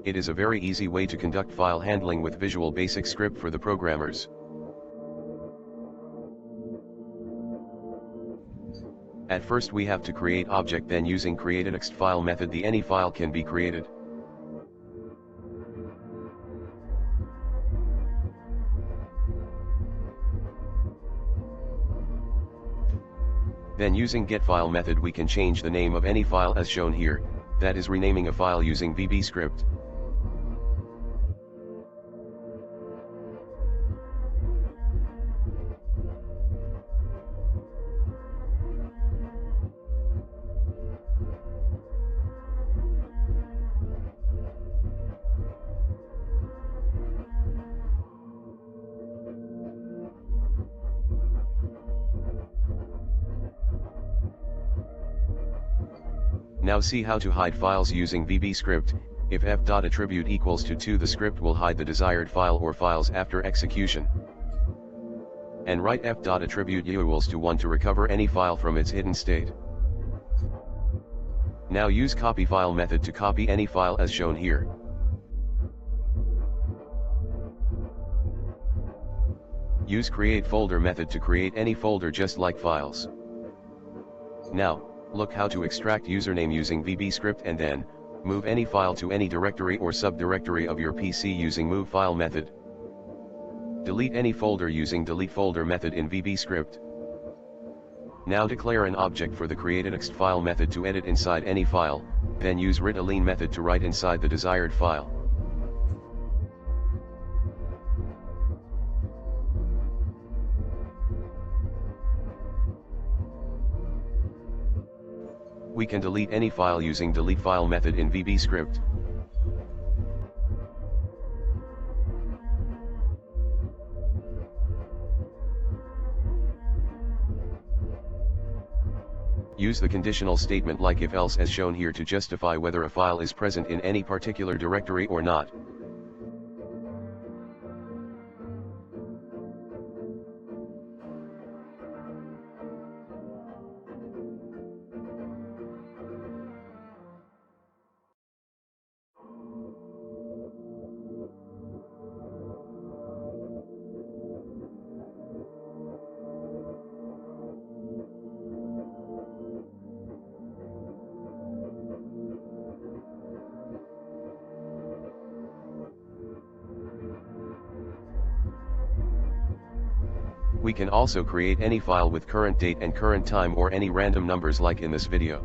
It is a very easy way to conduct file handling with Visual Basic Script for the programmers. At first we have to create object, then using createTextFile method any file can be created. Then using getFile method we can change the name of any file as shown here, that is renaming a file using VBScript. Now see how to hide files using VBScript. If f.attribute equals to 2, the script will hide the desired file or files after execution. And write f.attribute equals to 1 to recover any file from its hidden state. Now use copyFile method to copy any file as shown here. Use createFolder method to create any folder just like files. Now, look how to extract username using VBScript and then, move any file to any directory or subdirectory of your PC using moveFile method. Delete any folder using deleteFolder method in VBScript. Now declare an object for the createTextFile method to edit inside any file, then use writeAlign method to write inside the desired file. We can delete any file using deleteFile method in VBScript. Use the conditional statement like if-else as shown here to justify whether a file is present in any particular directory or not. We can also create any file with current date and current time or any random numbers like in this video.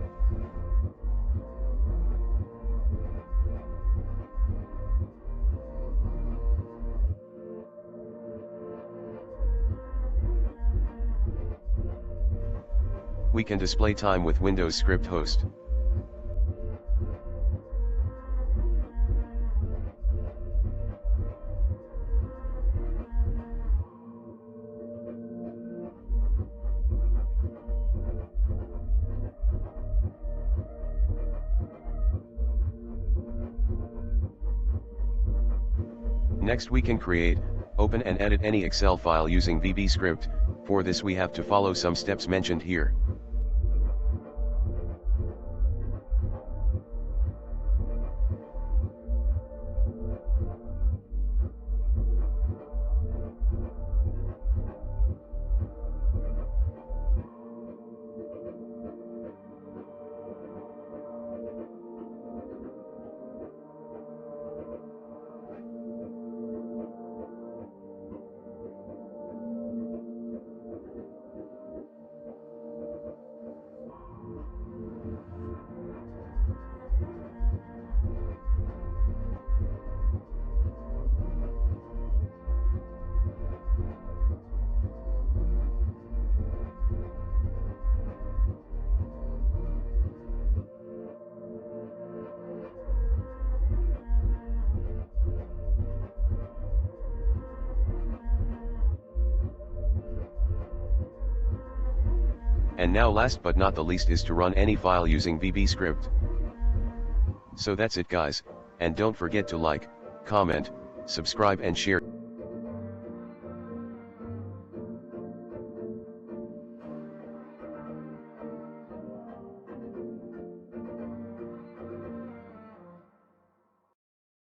We can display time with Windows Script Host. Next we can create, open and edit any Excel file using VBScript. For this we have to follow some steps mentioned here. And now last but not the least is to run any file using VBScript. So that's it guys, and don't forget to like, comment, subscribe and share.